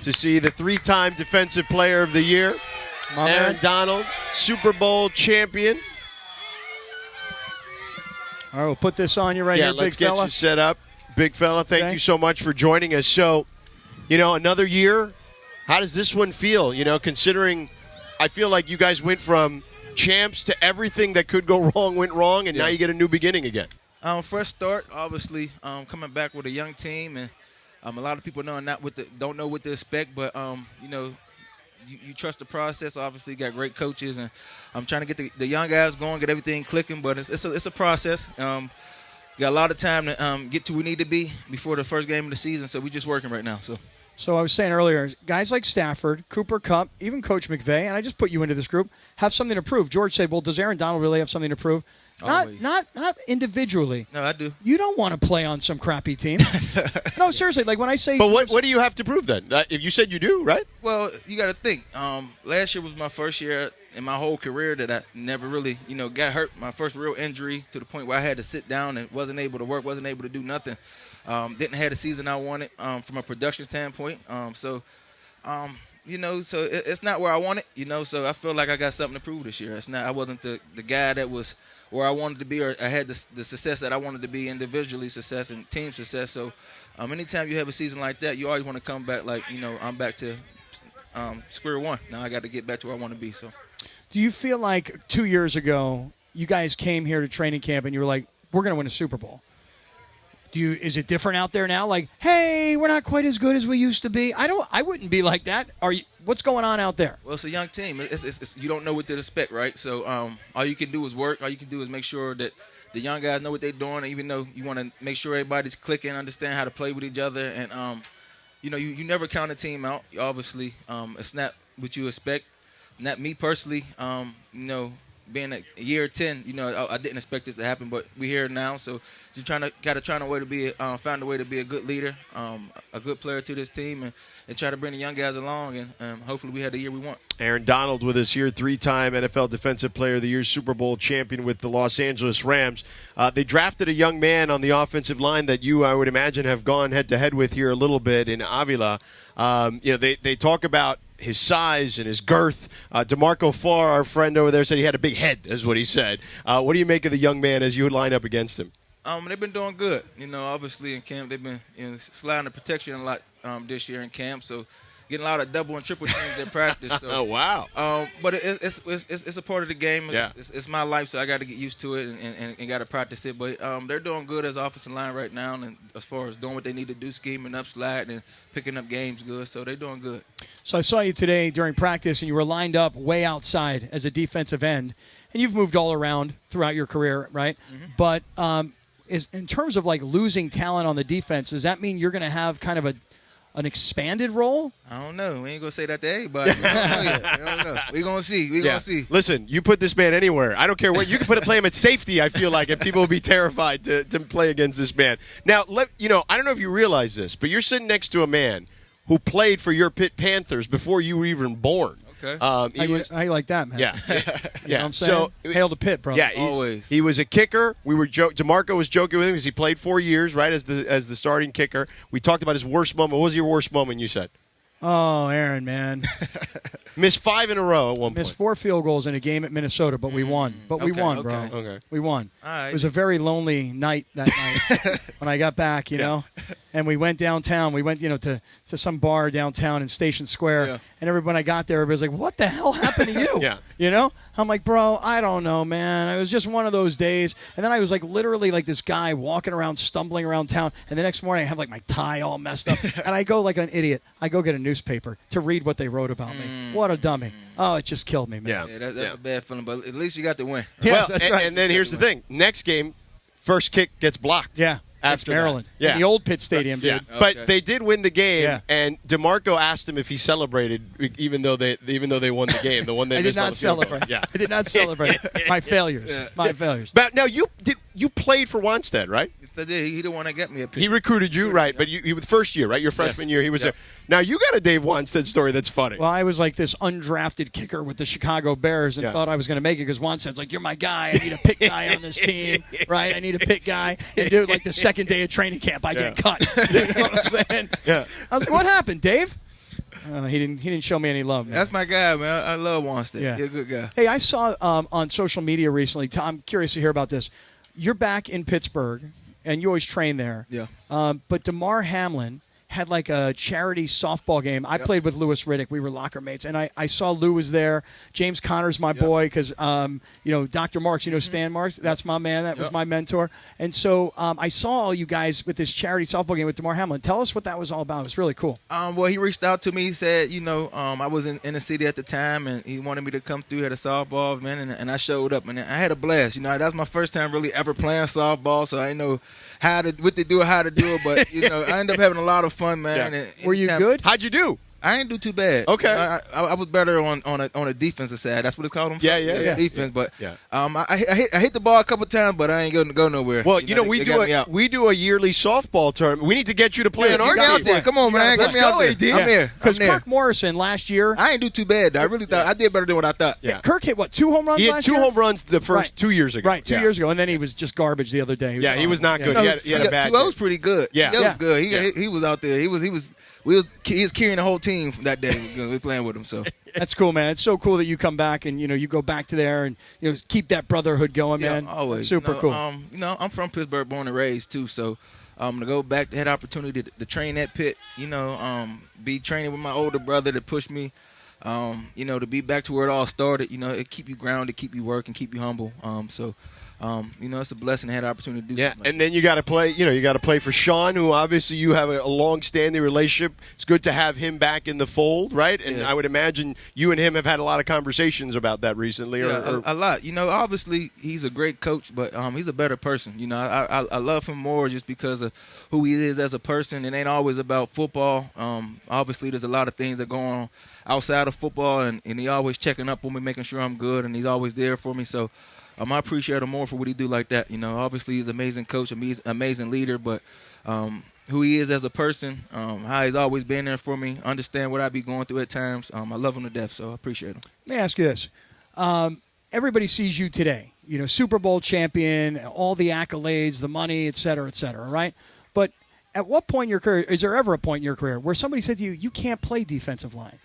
to see the 3-time Defensive Player of the Year, Aaron Donald, Super Bowl champion. All right, we'll put this on you right here, big fella. Yeah, let's get you set up. Big fella, thank you so much for joining us. So, another year, how does this one feel? Considering I feel like you guys went from champs to everything that could go wrong went wrong, and now you get a new beginning again. Fresh start, obviously, coming back with a young team, and a lot of people don't know what to expect, but you trust the process. Obviously, got great coaches, and I'm trying to get the young guys going, get everything clicking. But it's a process. Got a lot of time to get to where we need to be before the first game of the season. So we're just working right now. So I was saying earlier, guys like Stafford, Cooper Kupp, even Coach McVay, and I just put you into this group, have something to prove. George said, "Well, does Aaron Donald really have something to prove?" Not individually. No, I do. You don't want to play on some crappy team. No, seriously. Like when I say. But what do you have to prove then? If you said you do, right? Well, you got to think. Last year was my first year in my whole career that I never really, got hurt. My first real injury to the point where I had to sit down and wasn't able to work, wasn't able to do nothing. Didn't have the season I wanted from a production standpoint. So it's not where I want it. So I feel like I got something to prove this year. I wasn't the guy that was where I wanted to be, or I had the success that I wanted to be, individually success and team success. So anytime you have a season like that, you always want to come back like, I'm back to square one. Now I got to get back to where I want to be. So, do you feel like 2 years ago you guys came here to training camp and you were like, we're going to win a Super Bowl? Is it different out there now? Like, hey, we're not quite as good as we used to be. I wouldn't be like that. What's going on out there? Well, it's a young team. It's you don't know what to expect, right? So all you can do is work. All you can do is make sure that the young guys know what they're doing. Even though you want to make sure everybody's clicking, understand how to play with each other, and you never count a team out. Obviously, it's not what you expect. Not me personally. Being a year 10, I didn't expect this to happen, but we're here now. So just find a way to be a good leader, a good player to this team, and try to bring the young guys along, and hopefully we had the year we want. Aaron Donald with us here, 3-time NFL Defensive Player of the Year, Super Bowl champion with the Los Angeles Rams. They drafted a young man on the offensive line that you, I would imagine, have gone head-to-head with here a little bit in Avila. They talk about his size and his girth. DeMarco Farr, our friend over there, said he had a big head, is what he said. What do you make of the young man as you would line up against him? They've been doing good. Obviously in camp they've been sliding the protection a lot this year in camp, so getting a lot of double and triple teams in practice. So, oh, wow. But it's a part of the game. Yeah. It's my life, so I got to get used to it and got to practice it. But they're doing good as offensive line right now, and as far as doing what they need to do, scheming up, sliding, and picking up games good. So they're doing good. So I saw you today during practice, and you were lined up way outside as a defensive end, and you've moved all around throughout your career, right? Mm-hmm. But in terms of like losing talent on the defense, does that mean you're going to have kind of an expanded role? I don't know. We ain't going to say that to everybody. We don't know yet. We don't know. We're going to see. We're going to see. Listen, you put this man anywhere. I don't care what. You can play him at safety, I feel like, and people will be terrified to play against this man. Now, I don't know if you realize this, but you're sitting next to a man who played for your Pitt Panthers before you were even born. Okay. I like that, man. Yeah. You know what I'm saying? So, hail to Pitt, bro. Yeah, always. He was a kicker. DeMarco was joking with him because he played 4 years, right, as the starting kicker. We talked about his worst moment. What was your worst moment, you said? Oh, Aaron, man. Missed 5 in a row at one point. Missed 4 field goals in a game at Minnesota, but we won. We won, bro. Okay. We won. All right. It was a very lonely night that night when I got back, you know. And we went downtown. We went, to some bar downtown in Station Square. Yeah. And when I got there, everybody was like, what the hell happened to you? Yeah. I'm like, bro, I don't know, man. It was just one of those days. And then I was like literally like this guy walking around, stumbling around town. And the next morning I have like my tie all messed up. And I go like an idiot. I go get a newspaper to read what they wrote about me. What a dummy. Oh, it just killed me, man. Yeah, that's a bad feeling. But at least you got to win. Yes, that's right. And then here's the thing. Next game, first kick gets blocked. Yeah. After Maryland. Yeah. In the old Pitt Stadium, dude. Yeah. Okay. But they did win the game, and DeMarco asked him if he celebrated, even though they won the game. The one they I did not celebrate. Yeah. I did not celebrate my failures. Yeah. My failures. But now you played for Wanstead, right? He didn't want to get me a pick. He recruited you, right? But you was first year, right? Your freshman year, he was there. Now you got a Dave Wanstead story that's funny. Well, I was like this undrafted kicker with the Chicago Bears and thought I was going to make it because Wanstead's like, you're my guy. I need a pick guy on this team, right? I need a pick guy. And dude, like the second day of training camp, I get cut. You know what I'm saying? Yeah. I was like, what happened, Dave? He didn't show me any love, man. That's my guy, man. I love Wanstead. Yeah. He's a good guy. Hey, I saw on social media recently, I'm curious to hear about this. You're back in Pittsburgh, and you always train there. Yeah. But DeMar Hamlin had like a charity softball game. I played with Louis Riddick. We were locker mates. And I saw Lou was there. James Connor's my boy because, Dr. Marks, Stan Marks, that's my man. That was my mentor. And so I saw all you guys with this charity softball game with DeMar Hamlin. Tell us what that was all about. It was really cool. Well, he reached out to me. He said, I was in the city at the time, and he wanted me to come through at a softball event, and I showed up. And I had a blast. That's my first time really ever playing softball, so I didn't know what to do or how to do it. But, I ended up having a lot man. Yeah. And Were you good? How'd you do? I didn't do too bad. Okay. I was better on a defensive side. That's what it's called. Yeah. Defense. But Yeah. I hit the ball a couple times, but I ain't going to go nowhere. Well, we do a yearly softball tournament. We need to get you to play an Get me argument. out there. Come on, man. Let's Get me out go, there. AD. I'm here. Because Kirk Morrison last year, I ain't do too bad. I really thought I did better than what I thought. Yeah. Kirk hit, 2 home runs He had last 2 year? home runs the first Right. 2 years ago. Right, 2 years ago. And then he was just garbage the other day. He was not good. Yeah. He had a bad 2-0 was day. pretty good. Yeah. That Yeah. was good. He was out there. He was carrying the whole team that day. We were playing with him. So That's cool, man. It's so cool that you come back and you go back to there and keep that brotherhood going, man. always That's super cool. I'm from Pittsburgh, born and raised too. So to go back, had opportunity to train at Pitt. Be training with my older brother to push me. To be back to where it all started. It keep you grounded, keep you working, keep you humble. It's a blessing to have the opportunity to do something. And then you got to play. You got to play for Sean, who obviously you have a long-standing relationship. It's good to have him back in the fold, right? And I would imagine you and him have had a lot of conversations about that recently. A lot. Obviously he's a great coach, but he's a better person. I love him more just because of who he is as a person. It ain't always about football. Obviously there's a lot of things that go on outside of football, and he always checking up on me, making sure I'm good, and he's always there for me. So I appreciate him more for what he do like that. Obviously he's an amazing coach, amazing leader, but who he is as a person, how he's always been there for me, understand what I be going through at times. I love him to death, so I appreciate him. Let me ask you this. Everybody sees you today, Super Bowl champion, all the accolades, the money, et cetera, right? But at what point in your career, is there ever a point in your career where somebody said to you, you can't play defensive line?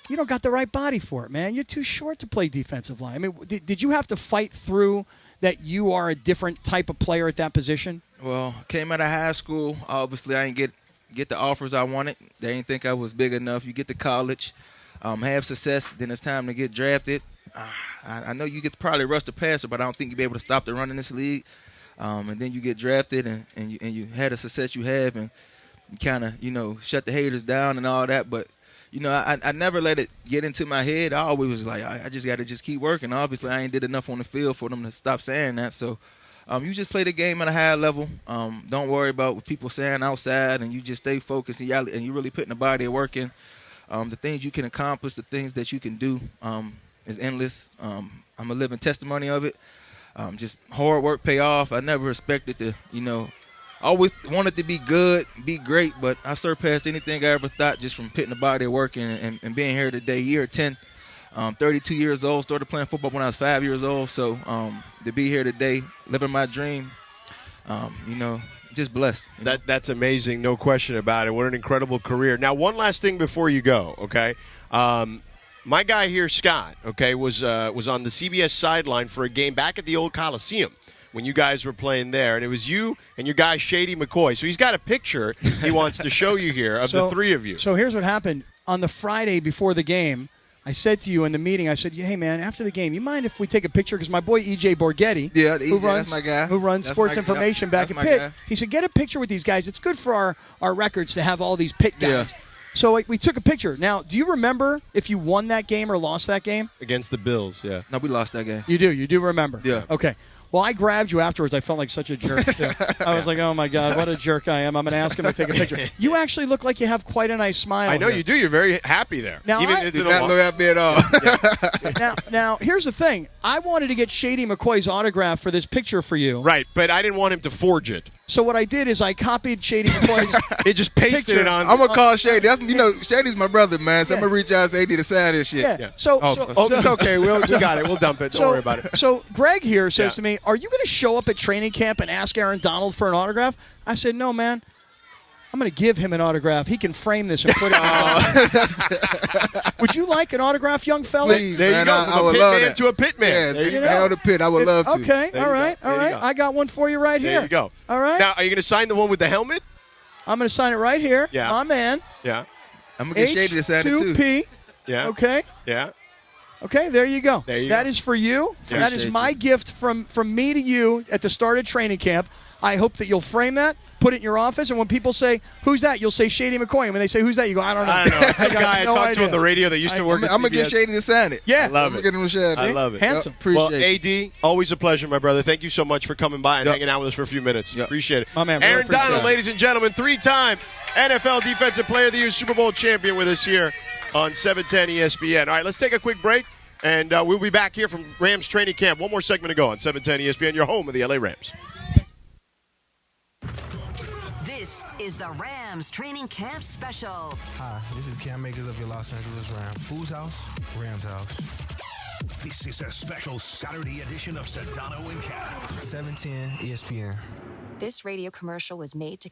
You don't got the right body for it, man. You're too short to play defensive line. I mean, did you have to fight through that you are a different type of player at that position? Well, came out of high school. Obviously, I didn't get the offers I wanted. They didn't think I was big enough. You get to college, have success, then it's time to get drafted. I know you get to probably rush the passer, but I don't think you'll be able to stop the run in this league. And then you get drafted, and you had the success you have, and you kind of, shut the haters down and all that, but I never let it get into my head. I always was like, I just got to just keep working. Obviously, I ain't did enough on the field for them to stop saying that. So you just play the game at a high level. Don't worry about what people saying outside, and you just stay focused, and you really putting the body of work in. The things you can accomplish, the things that you can do is endless. I'm a living testimony of it. Just hard work pay off. I never expected to, always wanted to be good, be great, but I surpassed anything I ever thought just from putting the body of work in and being here today. Year 10, 32 years old, started playing football when I was 5 years old. So to be here today, living my dream, just blessed. That's amazing, no question about it. What an incredible career. Now, one last thing before you go, okay? My guy here, Scott, okay, was on the CBS sideline for a game back at the old Coliseum when you guys were playing there, and it was you and your guy Shady McCoy. So he's got a picture he wants to show you here of the three of you. So here's what happened. On the Friday before the game, I said to you in the meeting, I said, hey, man, after the game, you mind if we take a picture? Because my boy E.J. Borghetti, that's my guy. Who runs sports information back at Pitt, he said, get a picture with these guys. It's good for our records to have all these Pitt guys. Yeah. So we took a picture. Now, do you remember if you won that game or lost that game? Against the Bills, yeah. No, we lost that game. You do remember? Yeah. Okay. Well, I grabbed you afterwards. I felt like such a jerk, too. I was like, oh, my God, what a jerk I am. I'm going to ask him to take a picture. You actually look like you have quite a nice smile. I know here. You do. You're very happy there. Now, you do not look happy at all. Now, here's the thing. I wanted to get Shady McCoy's autograph for this picture for you. Right, but I didn't want him to forge it. So what I did is I copied Shady McCoy's It just pasted picture. it on. I'm going to call Shady. Shady's my brother, man, so I'm going to reach out to AD to sign this shit. Yeah. So it's okay. We got it. We'll dump it. Don't worry about it. So Greg here says to me, are you going to show up at training camp and ask Aaron Donald for an autograph? I said, no, man. I'm going to give him an autograph. He can frame this and put it on. Would you like an autograph, young fella? Please, There man, you go. I From would a love pit man that. to a pit man. Yeah, There you the go. hell the pit. I would love to. Okay, There all you right, go. all There you right. go. I got one for you right here. There you go. All right. Now, are you going to sign the one with the helmet? I'm going to sign it right here. Yeah. My man. Yeah. I'm gonna get Shady to sign it too. H2P. Yeah. Okay. Yeah. Okay, there you go. There you That go. is for you. That is Appreciate my you. gift from me to you at the start of training camp. I hope that you'll frame that, put it in your office, and when people say, "Who's that?" you'll say Shady McCoy. And when they say, "Who's that?" you go, "I don't know." I don't know. It's some got guy I no talked to on idea. the radio that used to work I'm at gonna get CBS. Shady to sign it. Yeah. I love I'm it. gonna get him to sign it. I love it. Handsome. Appreciate Well, it. AD, always a pleasure, my brother. Thank you so much for coming by and Yep. hanging out with us for a few minutes. Yep. Appreciate it. My man, really Aaron appreciate Donald, it. ladies and gentlemen, 3-time NFL Defensive Player of the Year, Super Bowl champion with us here on 710 ESPN. All right, let's take a quick break, and we'll be back here from Rams training camp. One more segment to go on 710 ESPN, your home of the LA Rams. This is the Rams Training Camp Special. Hi, this is Cam Makers of your Los Angeles Rams. Whose house? Rams house. This is a special Saturday edition of Sedano and Kap. 710 ESPN. This radio commercial was made to